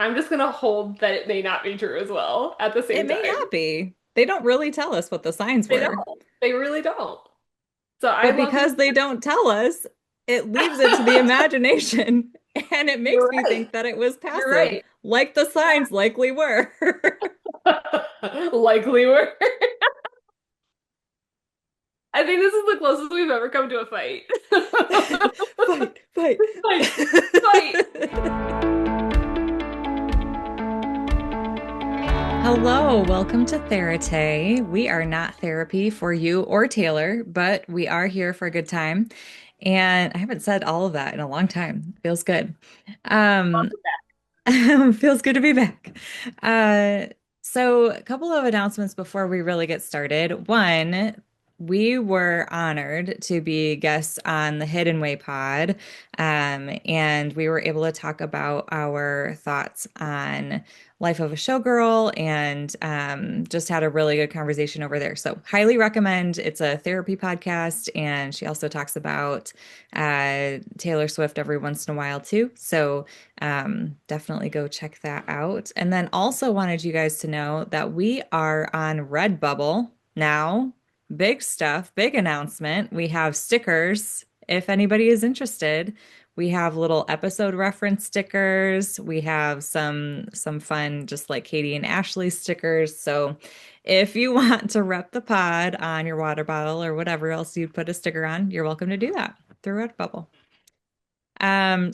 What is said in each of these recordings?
I'm just gonna hold that it may not be true as well at the It same may time. not be. They don't really tell us what the signs They were. don't. They really don't. So I But love because they don't tell us, it leaves it to the it. imagination. And it makes You're me right. think that it was You're passive, right. like the signs likely were. Likely were. I think this is the closest we've ever come to a fight. Fight, fight. Fight. Fight. Hello, welcome to Therate. We are not therapy for you or Taylor, but we are here for a good time. And I haven't said all of that in a long time. Feels good. Um, feels good to be back. Uh, so a couple of announcements before we really get started. One, we were honored to be guests on the Hidden Way pod, and we were able to talk about our thoughts on Life of a Showgirl and just had a really good conversation over there. So highly recommend. It's a therapy podcast, and she also talks about Taylor Swift every once in a while too. So definitely go check that out. And then also wanted you guys to know that we are on Redbubble now. Big stuff, big announcement. We have stickers if anybody is interested. We have little episode reference stickers. We have some fun just like Katie and Ashley stickers. So if you want to rep the pod on your water bottle or whatever else you'd put a sticker on, you're welcome to do that through Redbubble.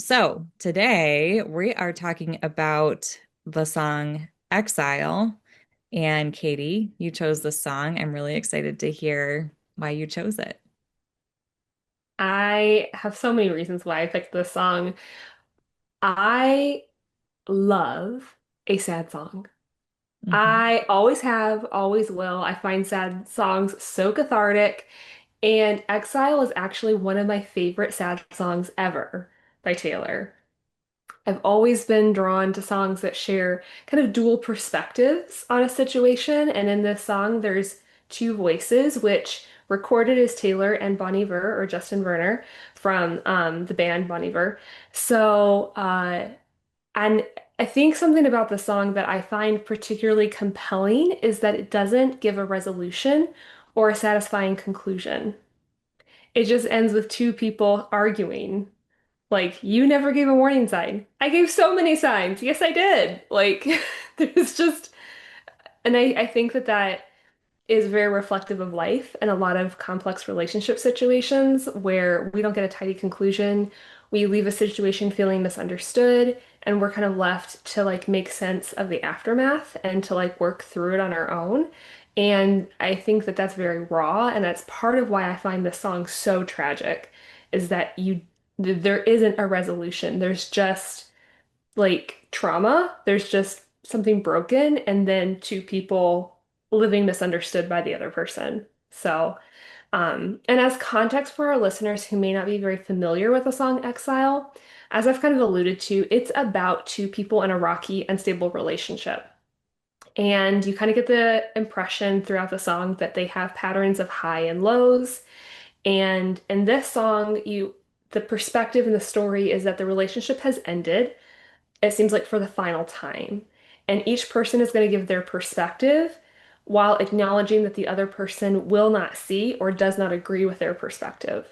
So today we are talking about the song Exile. And Katie, you chose this song. I'm really excited to hear why you chose it. I have so many reasons why I picked this song. I love a sad song. Mhm. I always have, always will. I find sad songs so cathartic. And Exile is actually one of my favorite sad songs ever by Taylor. I've always been drawn to songs that share kind of dual perspectives on a situation. And in this song, there's two voices, which recorded as Taylor and Bon Iver or Justin Verner from the band Bon Iver. So, and I think something about the song that I find particularly compelling is that it doesn't give a resolution or a satisfying conclusion. It just ends with two people arguing. Like, you never gave a warning sign. I gave so many signs. Yes, I did. Like, there's just, and I think that that is very reflective of life and a lot of complex relationship situations where we don't get a tidy conclusion. We leave a situation feeling misunderstood, and we're kind of left to like make sense of the aftermath and to like work through it on our own. And I think that that's very raw, and that's part of why I find this song so tragic, is that there isn't a resolution. There's just like trauma. There's just something broken, and then two people living misunderstood by the other person. So, and as context for our listeners who may not be very familiar with the song Exile, as I've kind of alluded to, it's about two people in a rocky, unstable relationship. And you kind of get the impression throughout the song that they have patterns of high and lows. And in this song, the perspective in the story is that the relationship has ended, it seems like for the final time. And each person is going to give their perspective while acknowledging that the other person will not see or does not agree with their perspective.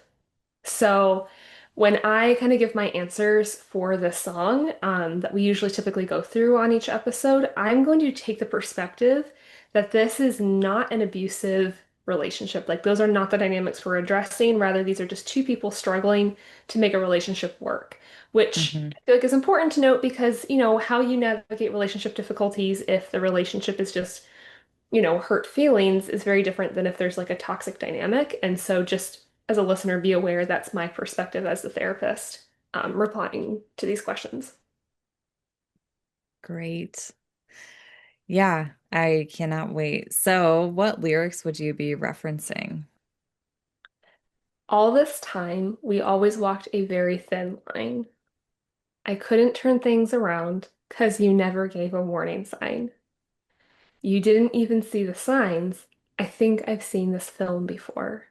So when I kind of give my answers for this song that we usually typically go through on each episode, I'm going to take the perspective that this is not an abusive relationship. Like those are not the dynamics we're addressing. Rather, these are just two people struggling to make a relationship work, which Mhm. I feel like is important to note because, how you navigate relationship difficulties if the relationship is just hurt feelings is very different than if there's like a toxic dynamic. And so just as a listener, be aware that's my perspective as the therapist, replying to these questions. Great. Yeah, I cannot wait. So, what lyrics would you be referencing? All this time, we always walked a very thin line. I couldn't turn things around because you never gave a warning sign. You didn't even see the signs. I think I've seen this film before.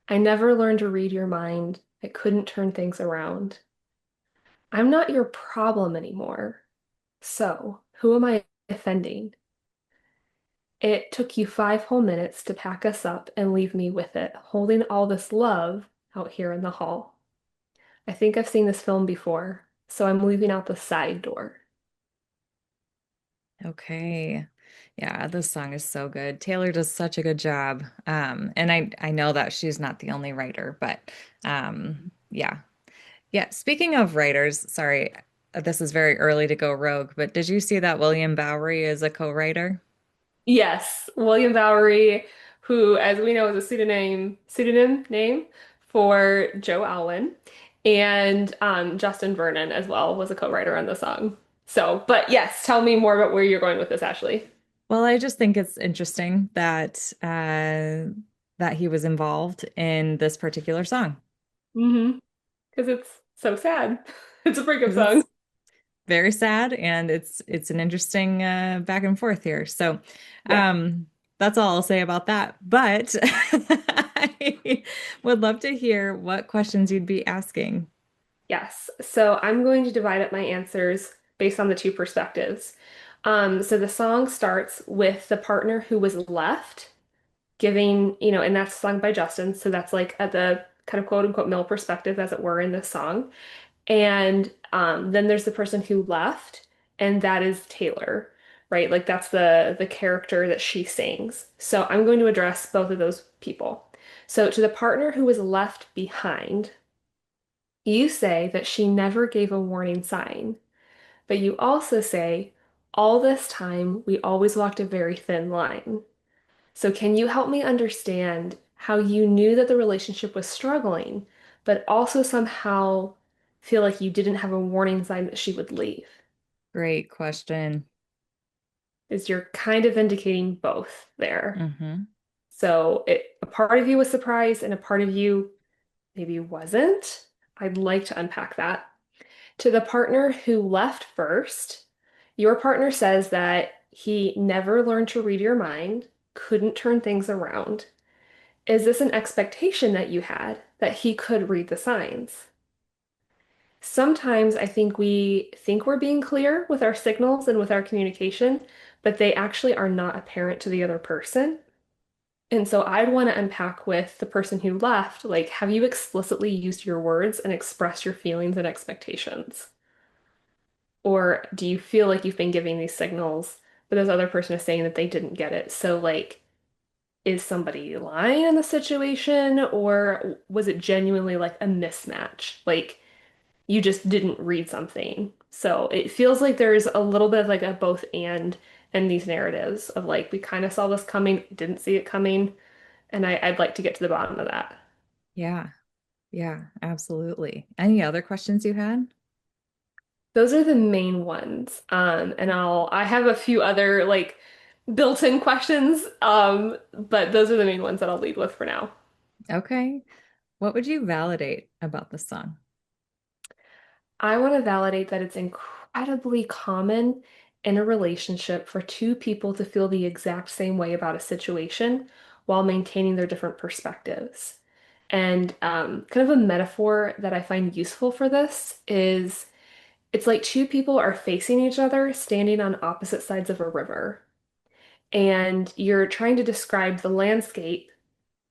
I never learned to read your mind. I couldn't turn things around. I'm not your problem anymore. So, who am I offending? It took you 5 whole minutes to pack us up and leave me with it, holding all this love out here in the hall. I think I've seen this film before, so I'm leaving out the side door. Okay. Yeah, this song is so good. Taylor does such a good job. And I know that she's not the only writer, but yeah. Yeah, speaking of writers, sorry, this is very early to go rogue, but did you see that William Bowery is a co-writer? Yes, William Bowery, who, as we know, is a pseudonym name for Joe Alwyn, and Justin Vernon as well was a co-writer on the song. So, but yes, tell me more about where you're going with this, Ashley. Well, I just think it's interesting that he was involved in this particular song Mm-hmm. Because it's so sad. It's a breakup because song. it's very sad and it's an interesting back and forth here. So, Yeah. um, that's all I'll say about that. But I would love to hear what questions you'd be asking. Yes. So I'm going to divide up my answers based on the two perspectives. So the song starts with the partner who was left giving, and that's sung by Justin. So that's like at the kind of quote unquote male perspective, as it were, in this song. And then there's the person who left, and that is Taylor, right? Like that's the character that she sings. So I'm going to address both of those people. So to the partner who was left behind, you say that she never gave a warning sign, but you also say, all this time we always walked a very thin line. So can you help me understand how you knew that the relationship was struggling, but also somehow feel like you didn't have a warning sign that she would leave? Great question. Is you're kind of indicating both there. Hmm. So a part of you was surprised and a part of you maybe wasn't. I'd like to unpack that. To the partner who left first, your partner says that he never learned to read your mind, couldn't turn things around. Is this an expectation that you had that he could read the signs? Sometimes I think we think we're being clear with our signals and with our communication, but they actually are not apparent to the other person. And so I'd want to unpack with the person who left, like, have you explicitly used your words and expressed your feelings and expectations? Or do you feel like you've been giving these signals, but this other person is saying that they didn't get it? So, like, is somebody lying in the situation, or was it genuinely like a mismatch? Like, you just didn't read something. So it feels like there's a little bit of like a both and in these narratives of like, we kind of saw this coming, didn't see it coming. And I'd like to get to the bottom of that. Yeah, yeah, absolutely. Any other questions you had? Those are the main ones. And I have a few other like built-in questions. But those are the main ones that I'll lead with for now. Okay. What would you validate about the song? I want to validate that it's incredibly common in a relationship for two people to feel the exact same way about a situation while maintaining their different perspectives. And kind of a metaphor that I find useful for this is it's like two people are facing each other, standing on opposite sides of a river, and you're trying to describe the landscape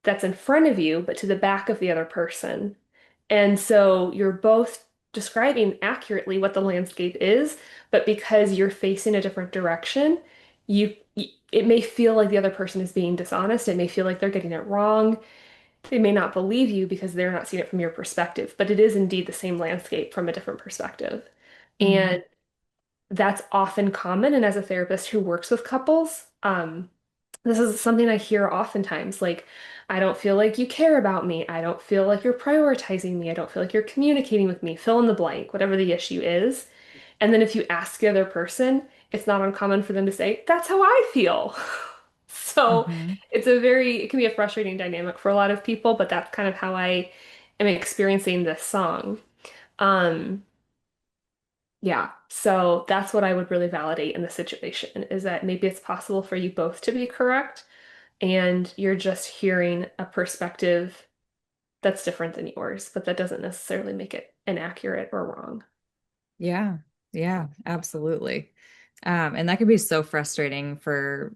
that's in front of you, but to the back of the other person. And so you're both describing accurately what the landscape is, but because you're facing a different direction, it may feel like the other person is being dishonest. It may feel like they're getting it wrong. They may not believe you because they're not seeing it from your perspective, but it is indeed the same landscape from a different perspective. Mm, And that's often common. And as a therapist who works with couples, this is something I hear oftentimes. Like, I don't feel like you care about me. I don't feel like you're prioritizing me. I don't feel like you're communicating with me. Fill in the blank, whatever the issue is. And then if you ask the other person, it's not uncommon for them to say, that's how I feel. So hmm. it can be a frustrating dynamic for a lot of people, but that's kind of how I am experiencing this song. Um, yeah, so that's what I would really validate in the situation is that maybe it's possible for you both to be correct and you're just hearing a perspective that's different than yours, but that doesn't necessarily make it inaccurate or wrong. Yeah. Yeah, absolutely. And that can be so frustrating for,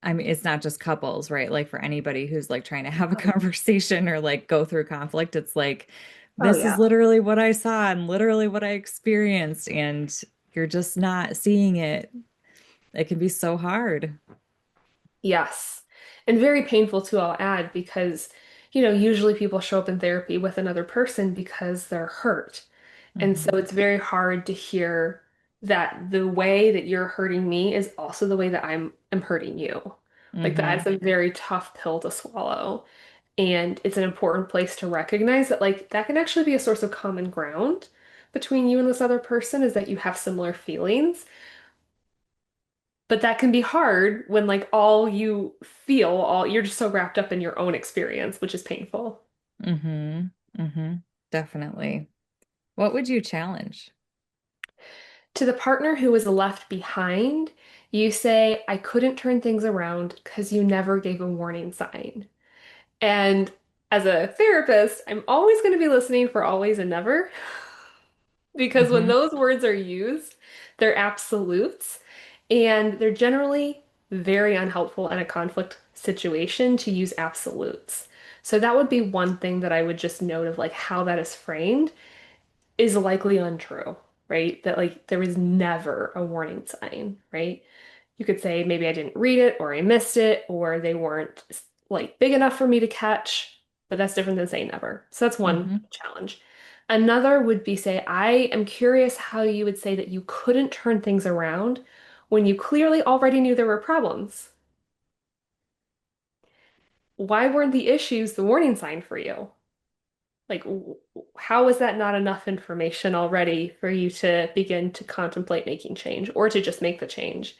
I mean, it's not just couples, right? Like for anybody who's like trying to have a conversation or like go through conflict, it's like, Oh this is yeah. literally what I saw and literally what I experienced, and you're just not seeing it. It can be so hard. Yes. And very painful too, I'll add, because, usually people show up in therapy with another person because they're hurt. And so Hmm. it's very hard to hear that the way that you're hurting me is also the way that I'm hurting you. Like Hmm. that's a very tough pill to swallow. And it's an important place to recognize that like that can actually be a source of common ground between you and this other person is that you have similar feelings. But that can be hard when like all you feel, all you're just so wrapped up in your own experience, which is painful. Hmm. Hmm. Definitely. What would you challenge? To the partner who was left behind, you say, I couldn't turn things around because you never gave a warning sign. And as a therapist, I'm always going to be listening for always and never because when Hmm. those words are used, they're absolutes and they're generally very unhelpful in a conflict situation to use absolutes. So that would be one thing that I would just note of like how that is framed is likely untrue, right? That like there was never a warning sign, right? You could say maybe I didn't read it or I missed it or they weren't like big enough for me to catch, but that's different than saying never. So that's one Hmm. challenge. Another would be say, I am curious how you would say that you couldn't turn things around when you clearly already knew there were problems. Why weren't the issues the warning sign for you? Like, how is that not enough information already for you to begin to contemplate making change or to just make the change?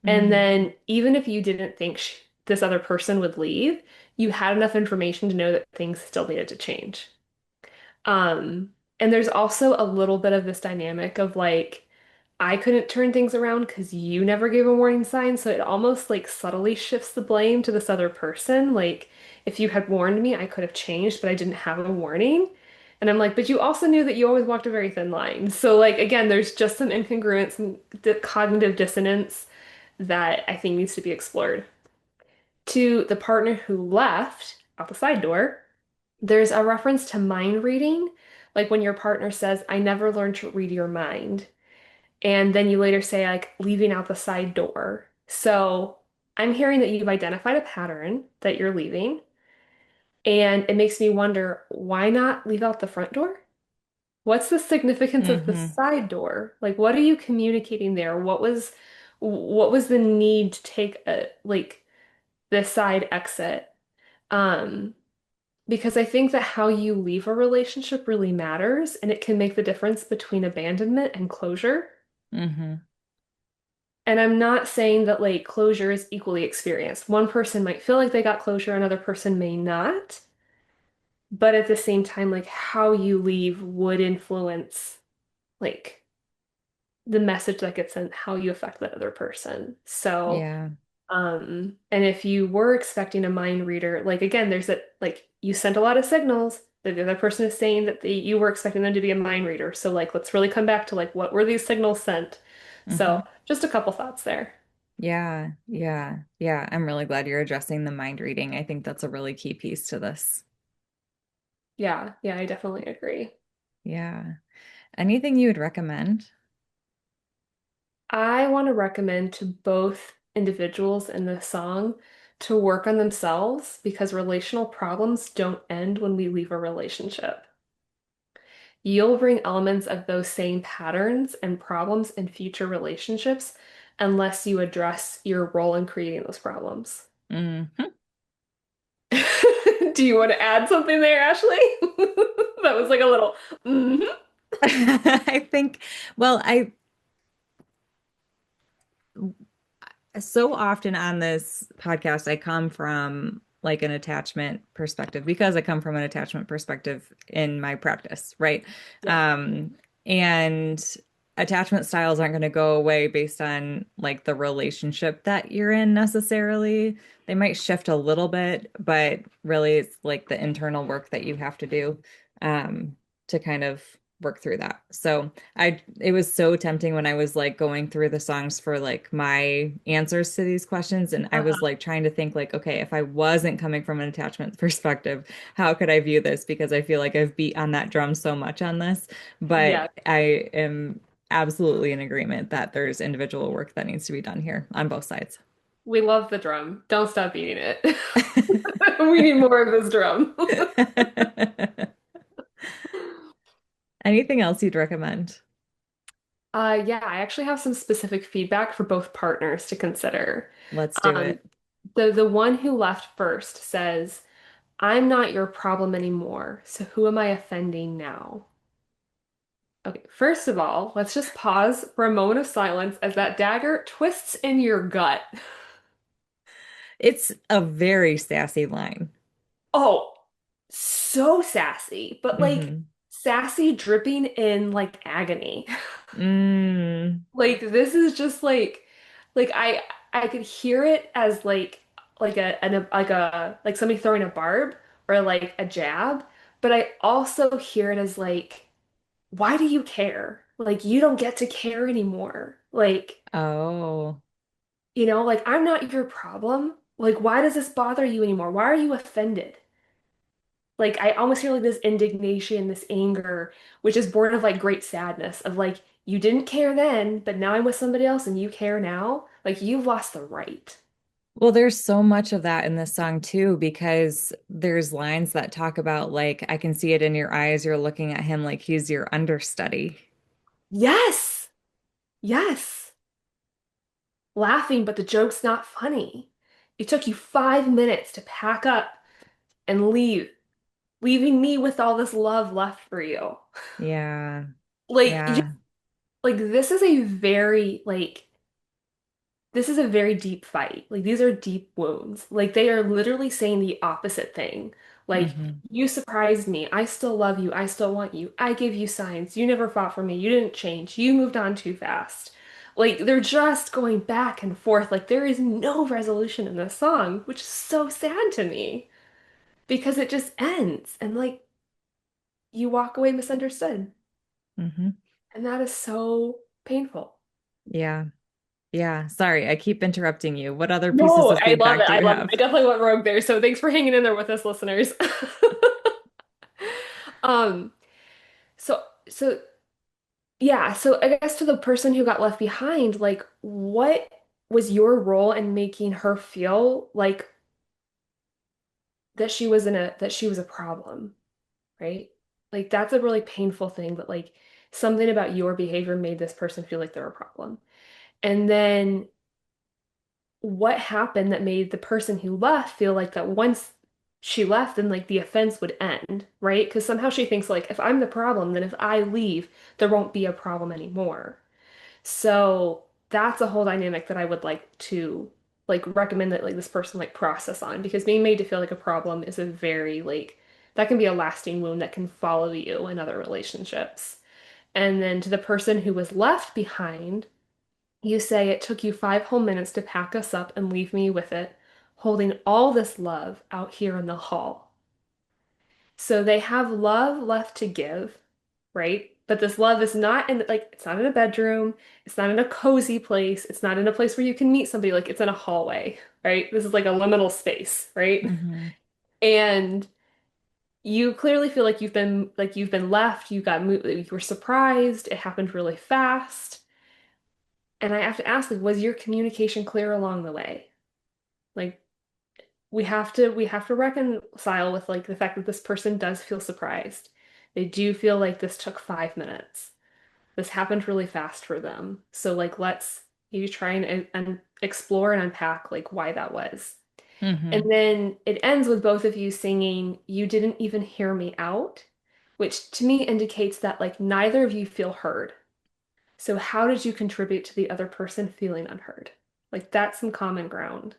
And Hmm. then, even if you didn't think this other person would leave, you had enough information to know that things still needed to change. Um, and there's also a little bit of this dynamic of like, I couldn't turn things around because you never gave a warning sign. So it almost like subtly shifts the blame to this other person. Like, if you had warned me, I could have changed, but I didn't have a warning. And I'm like, but you also knew that you always walked a very thin line. So, like, again, there's just some incongruence and cognitive dissonance that I think needs to be explored. To the partner who left out the side door, there's a reference to mind reading, like when your partner says, I never learned to read your mind. And then you later say, like, leaving out the side door. So I'm hearing that you've identified a pattern that you're leaving. And it makes me wonder, why not leave out the front door? What's the significance of the Hmm. side door? Like, what are you communicating there? What was the need to take a like the side exit? Um, because I think that how you leave a relationship really matters, and it can make the difference between abandonment and closure. Hmm. And I'm not saying that like closure is equally experienced. One person might feel like they got closure, another person may not. But at the same time, like how you leave would influence like the message that gets sent, how you affect the other person. So, Yeah. and if you were expecting a mind reader, like again, there's that like you sent a lot of signals that the other person is saying that you were expecting them to be a mind reader. So like let's really come back to like what were these signals sent? Hmm. So just a couple thoughts there. Yeah. Yeah. Yeah. I'm really glad you're addressing the mind reading. I think that's a really key piece to this. Yeah, yeah, I definitely agree. Yeah. Anything you would recommend? I want to recommend to both individuals in the song to work on themselves because relational problems don't end when we leave a relationship. You'll bring elements of those same patterns and problems in future relationships unless you address your role in creating those problems. Hmm. Do you want to add something there, Ashley? That was like a little, mhm. I think, well, so often on this podcast, I come from like an attachment perspective because I come from an attachment perspective in my practice, right? Yeah. Um, and attachment styles aren't going to go away based on like the relationship that you're in necessarily. They might shift a little bit, but really it's like the internal work that you have to do to kind of work through that. So it was so tempting when I was like going through the songs for like my answers to these questions. And I was Uh-huh. like trying to think like, okay, if I wasn't coming from an attachment perspective, how could I view this? Because I feel like I've beat on that drum so much on this. But Yeah, I am absolutely in agreement that there's individual work that needs to be done here on both sides. we love the drum. Don't stop beating it. We need more of this drum. Anything else you'd recommend? Yeah, I actually have some specific feedback for both partners to consider. Let's do Um, it. the one who left first says, "I'm not your problem anymore, so who am I offending now?" Okay, first of all, let's just pause for a moment of silence as that dagger twists in your gut. It's a very sassy line. Oh, so sassy, but like Hmm. sassy dripping in like agony. Mm. Like this is just like I could hear it as like like somebody throwing a barb or like a jab, but I also hear it as like, why do you care? Like you don't get to care anymore. Like, Oh. like I'm not your problem. Like why does this bother you anymore? Why are you offended? Like I almost hear like this indignation, this anger, which is born of like great sadness of like you didn't care then, but now I'm with somebody else and you care now. Like you've lost the right. Well, there's so much of that in this song too, because there's lines that talk about like, I can see it in your eyes. You're looking at him like he's your understudy. Yes. Yes. Laughing, but the joke's not funny. It took you 5 minutes to pack up and leave, leaving me with all this love left for you. Yeah. Like, Yeah. like this is a very like this is a very deep fight. Like these are deep wounds. Like they are literally saying the opposite thing. Like Hmm. you surprised me. I still love you. I still want you. I gave you signs. You never fought for me. You didn't change. You moved on too fast. Like they're just going back and forth. Like there is no resolution in this song, which is so sad to me because it just ends and like you walk away misunderstood. Hmm. And that is so painful. Yeah. Yeah. Sorry, I keep interrupting you. What other pieces No, of I love feedback it. do I you love it. I have? definitely went rogue there. So thanks for hanging in there with us, listeners. Um, so yeah, so I guess to the person who got left behind, like what was your role in making her feel like that she was a problem, right? Like that's a really painful thing, but like something about your behavior made this person feel like they're a problem. And then what happened that made the person who left feel like that once she left, then like the offense would end, right? Because somehow she thinks like if I'm the problem, then if I leave, there won't be a problem anymore. So that's a whole dynamic that I would like to like recommend that like this person like process on because being made to feel like a problem is a very like that can be a lasting wound that can follow you in other relationships. And then to the person who was left behind, you say it took you 5 whole minutes to pack us up and leave me with it, holding all this love out here in the hall. So they have love left to give, right? But this love is not in like it's not in a bedroom, it's not in a cozy place, it's not in a place where you can meet somebody, like it's in a hallway, right? This is like a liminal space, right? Hmm. And you clearly feel like you've been left, you were surprised, it happened really fast. And I have to ask, like, was your communication clear along the way? Like we have to reconcile with like the fact that this person does feel surprised. They do feel like this took 5 minutes. This happened really fast for them. So like let's you try and explore and unpack like why that was. And Hmm. then it ends with both of you singing, "You didn't even hear me out," which to me indicates that like neither of you feel heard. So how did you contribute to the other person feeling unheard? Like that's some common ground.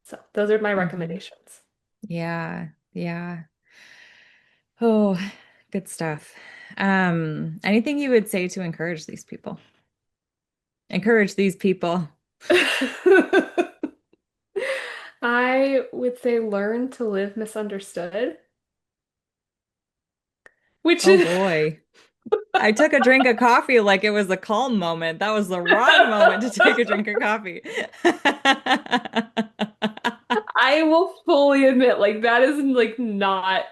So those are my Hmm. recommendations. Yeah. Yeah. Oh, good stuff. Anything you would say to encourage these people? Encourage these people. I would say learn to live misunderstood, which Oh is boy. I took a drink of coffee like it was a calm moment. That was the wrong moment to take a drink of coffee. I will fully admit, like that is like not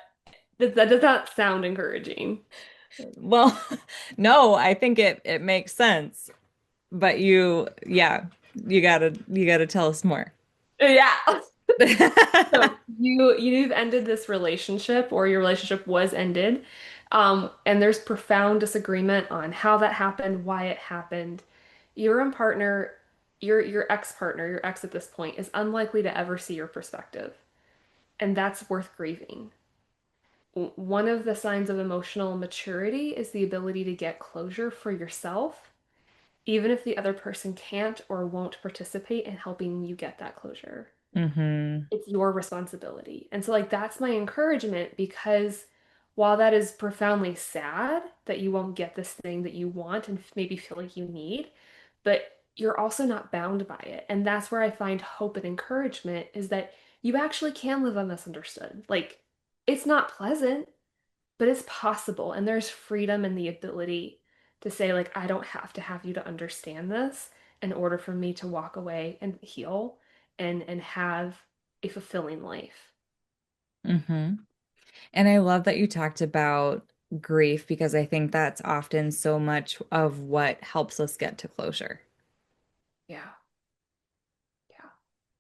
that does not sound encouraging. Well, no, I think it makes sense. But yeah, you gotta tell us more. Yeah. So you've ended this relationship or your relationship was ended. And there's profound disagreement on how that happened, why it happened. Your own partner, your ex-partner, your ex at this point is unlikely to ever see your perspective. And that's worth grieving. One of the signs of emotional maturity is the ability to get closure for yourself, even if the other person can't or won't participate in helping you get that closure. Hmm. It's your responsibility. And so, like, that's my encouragement because while that is profoundly sad that you won't get this thing that you want and maybe feel like you need, but you're also not bound by it. And that's where I find hope and encouragement is that you actually can live unmisunderstood. Like, it's not pleasant, but it's possible. And there's freedom in the ability to say, like, I don't have to have you to understand this in order for me to walk away and heal and have a fulfilling life. Hmm. And I love that you talked about grief because I think that's often so much of what helps us get to closure. Yeah, yeah.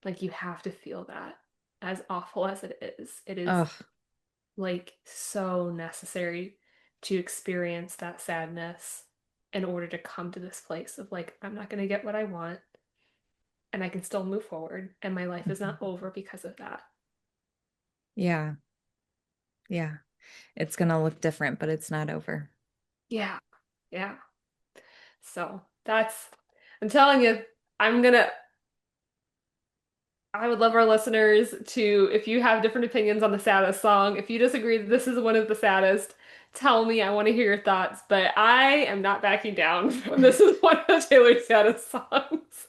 Like you have to feel that as awful as it is. It is Ugh. like so necessary to experience that sadness in order to come to this place of like, I'm not going to get what I want and I can still move forward and my life is not Mhm. over because of that. Yeah, yeah. It's gonna look different, but it's not over. Yeah, yeah. So I'm telling you, I'm gonna, I would love our listeners to, if you have different opinions on the saddest song, if you disagree that this is one of the saddest, tell me. I want to hear your thoughts. But I am not backing down when this is one of Taylor's saddest songs.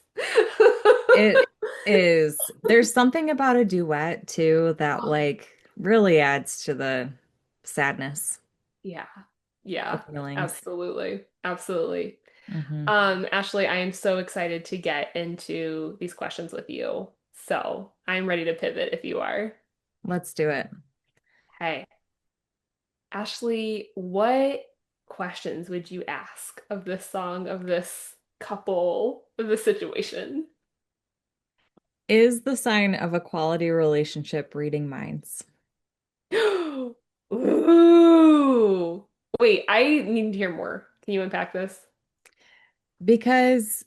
It is. There's something about a duet too that like really adds to the sadness Yeah, of yeah, feelings. absolutely, absolutely. Hmm. Ashley, I am so excited to get into these questions with you. So I'm ready to pivot if you are. Let's do it. Hey. Ashley, what questions would you ask of this song, of this couple, of this situation? Is the sign of a quality relationship reading minds? Ooh. Wait, I need to hear more. Can you unpack this? Because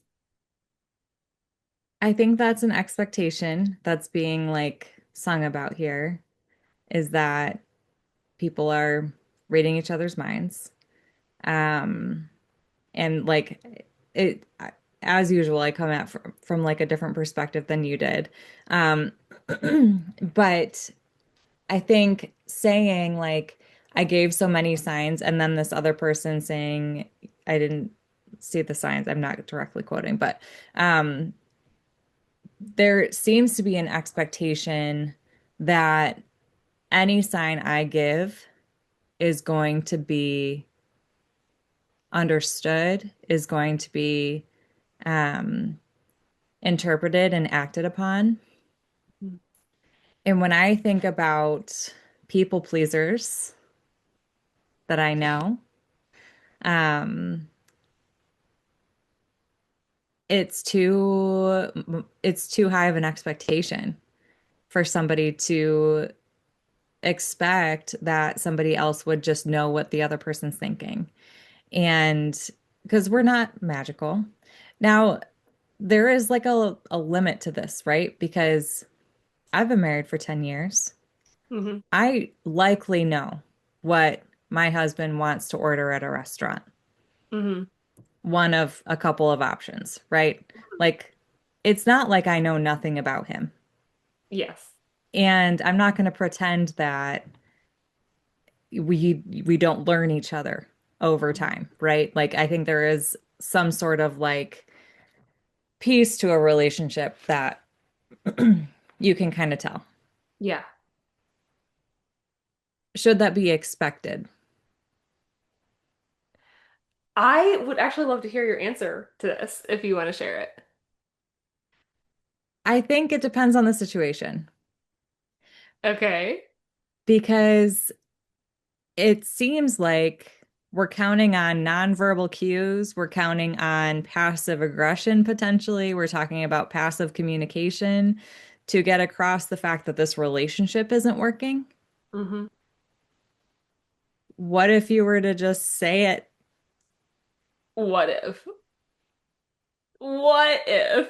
I think that's an expectation that's being like sung about here is that people are reading each other's minds. Um, and like it, as usual, I come at from like a different perspective than you did. Um, but I think saying like I gave so many signs and then this other person saying I didn't see the signs. I'm not directly quoting, but um there seems to be an expectation that any sign I give is going to be understood, is going to be um, interpreted and acted upon. And when I think about people pleasers that I know, um, it's too high of an expectation for somebody to expect that somebody else would just know what the other person's thinking. And because we're not magical. Now, there is like a limit to this, right? Because I've been married for 10 years. Hmm. I likely know what my husband wants to order at a restaurant. Hmm. One of a couple of options, right? Like, it's not like I know nothing about him. Yes. And I'm not going to pretend that we don't learn each other over time, right? Like, I think there is some sort of like piece to a relationship that you can kind of tell. Yeah. Should that be expected? I would actually love to hear your answer to this if you want to share it. I think it depends on the situation Okay. because it seems like we're counting on nonverbal cues, we're counting on passive aggression potentially, we're talking about passive communication to get across the fact that this relationship isn't working. Hmm. What if you were to just say it? What if? What if?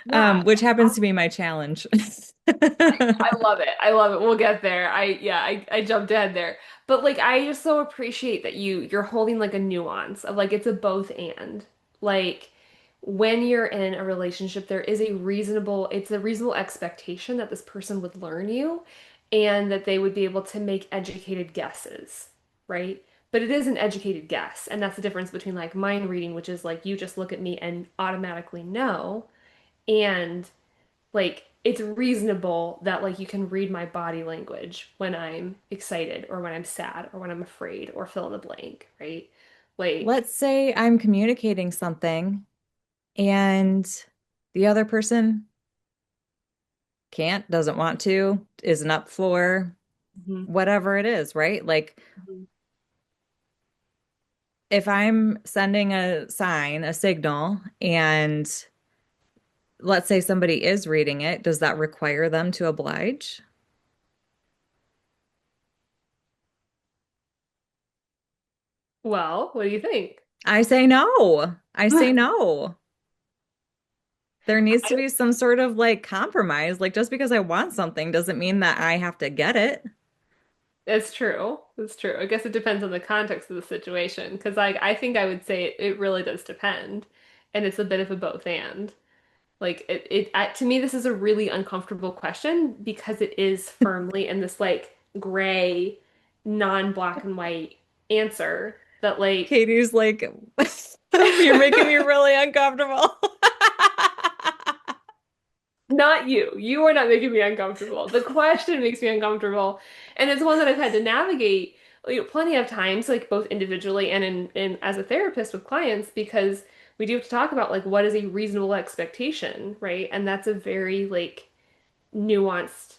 Yeah, Which happens to be my challenge. I love it. I love it. We'll get there. I jumped ahead there. But like I just so appreciate that you're holding like a nuance of like it's a both and. Like when you're in a relationship, there is it's a reasonable expectation that this person would learn you and that they would be able to make educated guesses, right? But it is an educated guess, and that's the difference between like mind reading, which is like you just look at me and automatically know, and like it's reasonable that like you can read my body language when I'm excited or when I'm sad or when I'm afraid or fill in the blank, right? Like, Let's say I'm communicating something and the other person can't, doesn't want to, isn't up for mhm, whatever it is, right? Like mhm. if I'm sending a sign, a signal, and let's say somebody is reading it, does that require them to oblige? Well, what do you think? I say no. I say no. There needs to I- be some sort of like compromise. Like just because I want something doesn't mean that I have to get it. It's true. It's true. I guess it depends on the context of the situation because like I think I would say it really does depend, and it's a bit of a both and. Like to me, this is a really uncomfortable question because it is firmly in this like gray, non-black and white answer that like Katie's like, you're making me really uncomfortable. not you. You are not making me uncomfortable. The question makes me uncomfortable, and it's one that I've had to navigate plenty of times, like both individually and in as a therapist with clients, because we do have to talk about like what is a reasonable expectation, right? And that's a very like nuanced.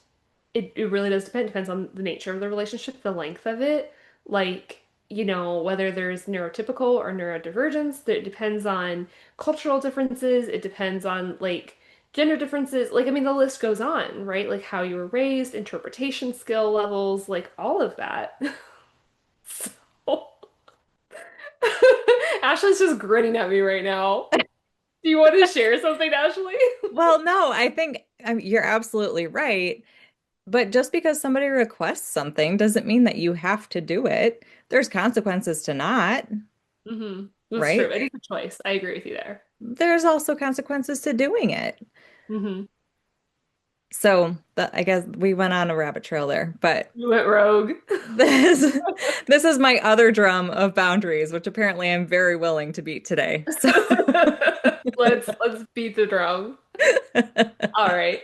It really does depend. Depends on the nature of the relationship, the length of it, like, whether there's neurotypical or neurodivergence. It depends on cultural differences. It depends on like gender differences. Like, I mean, the list goes on, right? Like how you were raised, interpretation skill levels, like all of that. So, Ashley's just grinning at me right now. Do you want to share something, Ashley? Well, no, I think you're absolutely right. But just because somebody requests something doesn't mean that you have to do it. There's consequences to not, That's true. right? It is a choice. I agree with you there. There's also consequences to doing it. Hmm. So I guess we went on a rabbit trail there, but You went rogue. this this is my other drum of boundaries, which apparently I'm very willing to beat today. So Let's beat the drum. All right.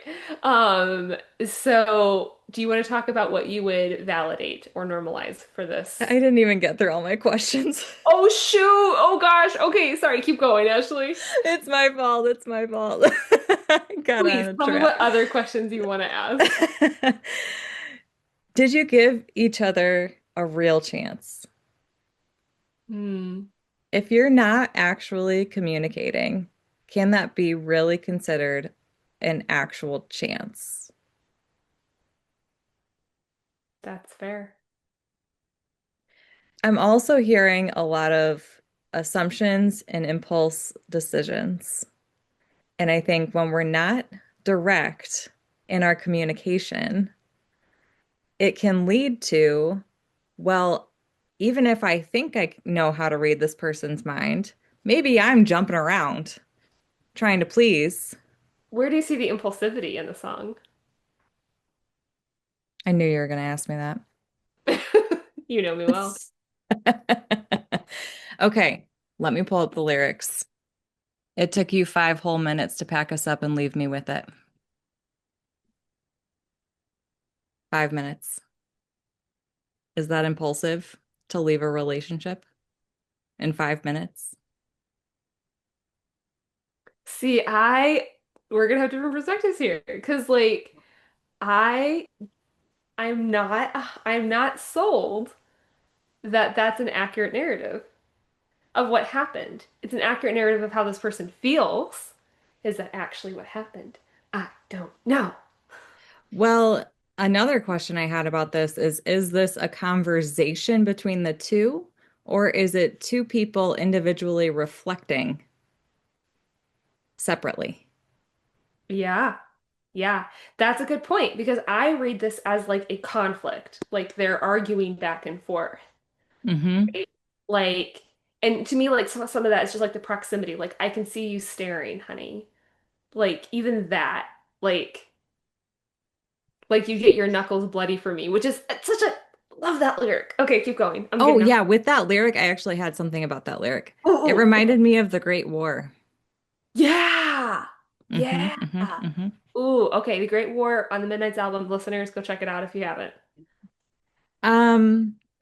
So do you want to talk about what you would validate or normalize for I this? didn't even get through all my questions. Oh shoot. Oh gosh. Okay, sorry. Keep going, Ashley. It's my fault. It's my fault. I got on Please a tell me trap. what other questions you want to ask. Did you give each other a real chance? Hmm, If you're not actually communicating, can that be really considered an actual chance? that's fair. I'm also hearing a lot of assumptions and impulse decisions. And I think when we're not direct in our communication, it can lead to, well, even if I think I know how to read this person's mind, maybe I'm jumping around trying to please. Where do you see the impulsivity in the song? I knew you were going to ask me that. You know me well. Okay, let me pull up the lyrics. It took you 5 whole minutes to pack us up and leave me with it. 5 minutes. Is that impulsive to leave a relationship in 5 minutes? See, we're gonna have different perspectives here because I I'm not sold that that's an accurate narrative of what happened. It's an accurate narrative of how this person feels. Is that actually what happened? I don't know. Well, another question I had about this is this a conversation between the two, or is it two people individually reflecting separately? Yeah. Yeah. That's a good point because I read this as like a conflict, like they're arguing back and forth. Hmm. Right? Like, and to me, like some of that is just like the proximity. Like, I can see you staring, honey. Like, even that, like, like you get your knuckles bloody for me, which is such a love that lyric. Okay, keep going. I'm Oh getting off. yeah, with that lyric, I actually had something about that lyric. It Oh, reminded me of the Great War. yeah. Hmm. Yeah. Hmm. Hmm. Ooh, okay. The Great War on the Midnight's album. Listeners, go check it out if you haven't.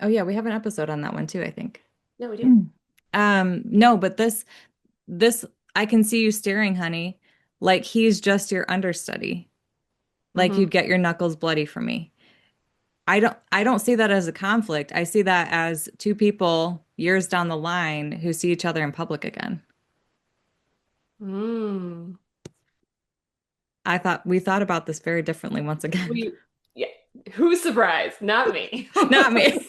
Oh yeah, we have an episode on that one too, I think. No, we do. Mm. No, but this I can see you staring, honey, like he's just your understudy. Like Hmm. you'd get your knuckles bloody for me. I don't see that as a conflict. I see that as two people years down the line who see each other in public again. Mm. I thought we thought about this very differently once again. We, yeah. Who's surprised? Not me. Not me.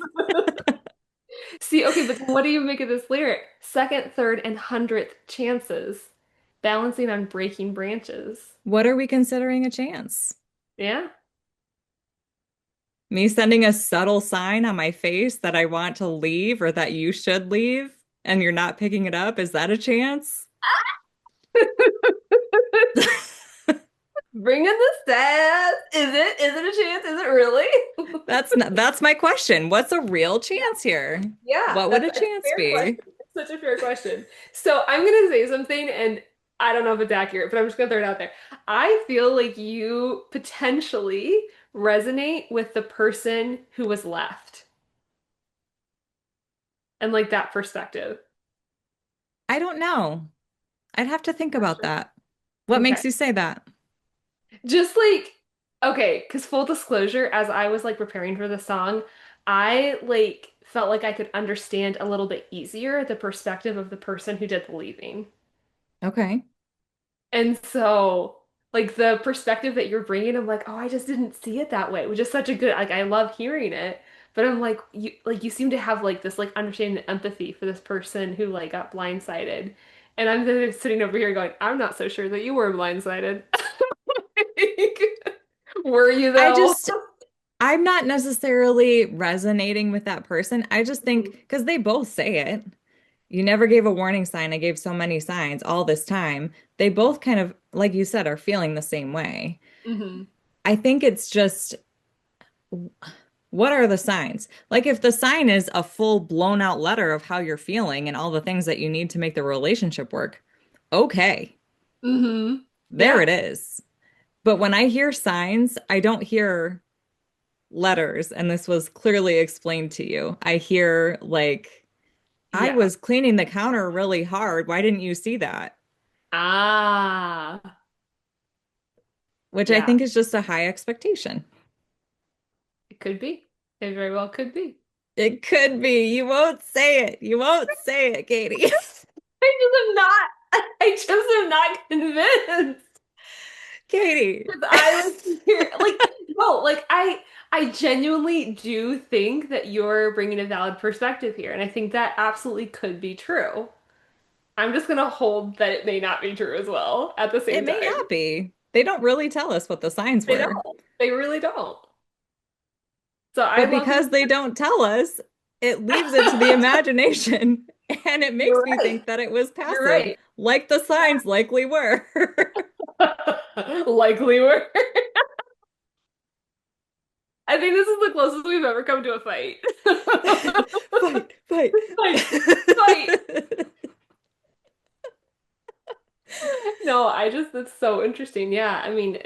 See, okay, but what do you make of this lyric? Second, third, and 100th chances, balancing on breaking branches. What are we considering a chance? Yeah? Me sending a subtle sign on my face that I want to leave or that you should leave and you're not picking it up? Is that a chance? Bring in the stats. Is it? Is it a chance? Is it really? That's my question. What's a real chance here? Yeah, What would that's a a chance fair be? question. It's such a fair question. So I'm gonna say something, and I don't know if it's accurate, but I'm just gonna throw it out there. I feel like you potentially resonate with the person who was left and like that perspective. I don't know. I'd have to think Not about sure. that. What Okay. makes you say that? Just like, okay, because full disclosure, as I was like preparing for the song, I like felt like I could understand a little bit easier the perspective of the person who did the leaving. Okay. And so, like the perspective that you're bringing, I'm like, oh, I just didn't see it that way, which is such a good, like, I love hearing it. But I'm like, you seem to have like this like understanding and empathy for this person who like got blindsided. And I'm just sitting over here going, I'm not so sure that you were blindsided. Were you I though? just I'm not necessarily resonating with that person. I just think because they both say it. You never gave a warning sign. I gave so many signs all this time. They both kind of, like you said, are feeling the same way. Hmm. I think it's just what are the signs? Like if the sign is a full blown out letter of how you're feeling and all the things that you need to make the relationship work, okay, Hmm. there Yeah. it is. But when I hear signs, I don't hear letters, and this was clearly explained to you. I hear like, I Yeah. was cleaning the counter really hard. Why didn't you see that? Ah. Which I Yeah. think is just a high expectation. It could be. It very well could be. It could be. You won't say it. You won't say it, Katie. I just am not. I just am not convinced. Katie. Because I was here, like, no, like I genuinely do think that you're bringing a valid perspective here, and I think that absolutely could be true. I'm just gonna hold that it may not be true as well at the It same may time. not be. They don't really tell us what the signs They were. don't. They really don't. So I But love your. because they don't tell us, it leaves it to the imagination. And it makes You're me right. think that it was You're passive, right. like the signs likely were. Likely were. I think this is the closest we've ever come to a fight. Fight, fight. Fight, fight. No, I just, that's so interesting. Yeah, I mean,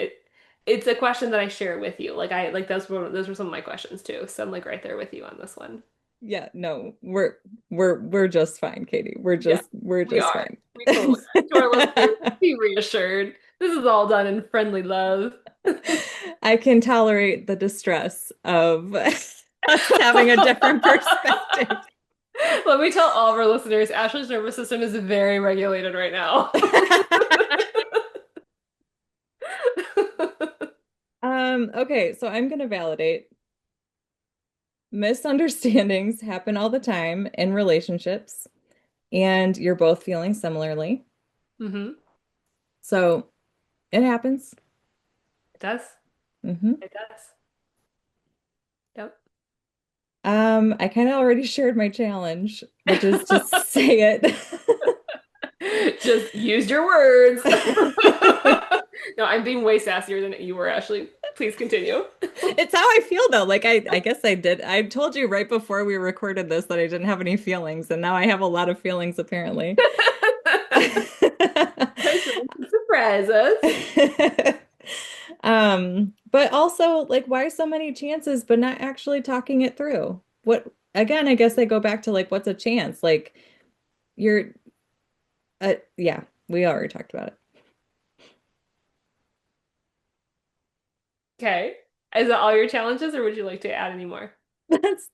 it's a question that I share with you. Like I like those were some of my questions too. So I'm like right there with you on this one. Yeah, no, we're just fine, Katie. We're Yeah, just we're we just are. fine. We totally are. To our listeners, be reassured. This is all done in friendly love. I can tolerate the distress of us having a different perspective. Let me tell all of our listeners, Ashley's nervous system is very regulated right now. Okay, so I'm gonna validate misunderstandings happen all the time in relationships, and you're both feeling similarly. hmm So it happens. It does. Hmm. It does. Yep. I kind of already shared my challenge, which is to say Just use your words. it. No, I'm being way sassier than you were, Ashley. Please continue. It's how I feel though. Like I guess I did. I told you right before we recorded this that I didn't have any feelings, and now I have a lot of feelings apparently. Thanks for surprise us. But also like why so many chances but not actually talking it through? What again, I guess I go back to like what's a chance? Like you're yeah, we already talked about it. Okay. Is that all your challenges, or would you like to add any more?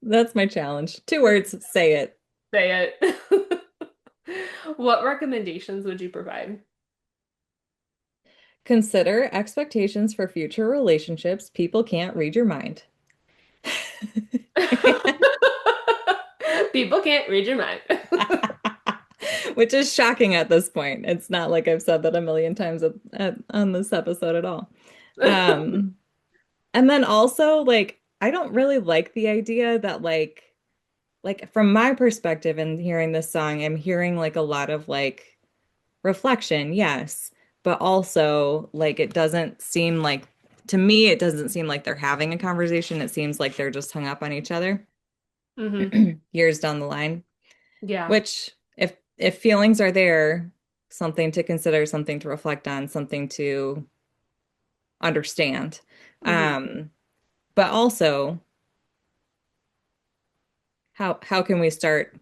That's my challenge. Two words, say it. Say it. What recommendations would you provide? Consider expectations for future relationships. People can't read your mind. People can't read your mind. Which is shocking at this point. It's not like I've said that a million times on this episode at all. Um, and then also like I don't really like the idea that like from my perspective in hearing this song, I'm hearing like a lot of like reflection, yes, but also like it doesn't seem like to me it doesn't seem like they're having a conversation. It seems like they're just hung up on each other hmm years down the line. Yeah. Which, if feelings are there, something to consider, something to reflect on, something to understand. hmm Um, but also, how can we start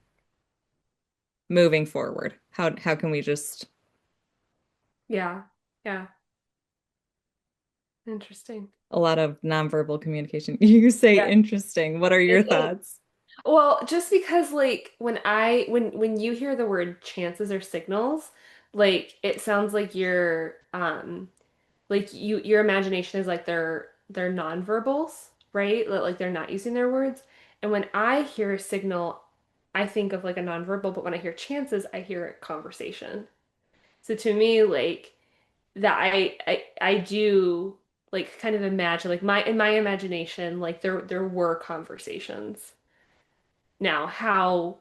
moving forward? How can we just Yeah. Yeah. Interesting. a lot of nonverbal communication. You say Yeah. interesting. What are your It is. thoughts? Well, just because like when you hear the word chances or signals, like it sounds like like your imagination is like they're nonverbals, right? Like they're not using their words. And when I hear a signal, I think of like a nonverbal, but when I hear chances, I hear a conversation. So to me, like that I do like kind of imagine like my in my imagination, like there were conversations. Now, how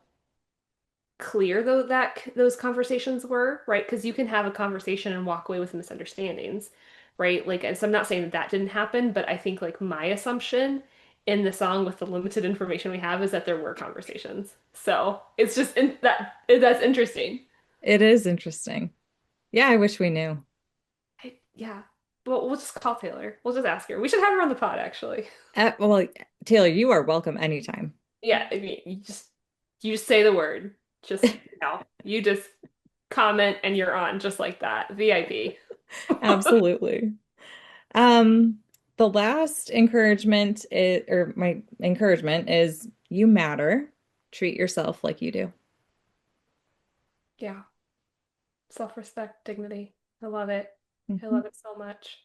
clear though that those conversations were, right? Because you can have a conversation and walk away with misunderstandings, right? Like, and so I'm not saying that that didn't happen, but I think like my assumption in the song with the limited information we have is that there were conversations. So it's just that's interesting. It is interesting. Yeah, I wish we knew. Yeah. Well, we'll just call Taylor. We'll just ask her. We should have her on the pod, actually. Well, Taylor, you are welcome anytime. Yeah, I mean, you just say the word. Just you just comment and you're on just like that. VIP. Absolutely. Um, the last encouragement is, or my encouragement is you matter. Treat yourself like you do. Yeah. Self-respect, dignity. I love it. I Mhm. love it so much.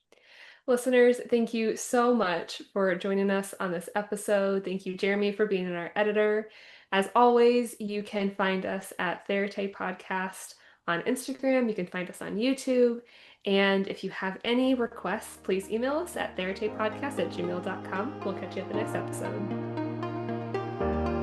Listeners, thank you so much for joining us on this episode. Thank you, Jeremy, for being our editor. As always, you can find us at Therate Podcast on Instagram. You can find us on YouTube. And if you have any requests, please email us at theratepodcast@gmail.com. We'll catch you at the next episode.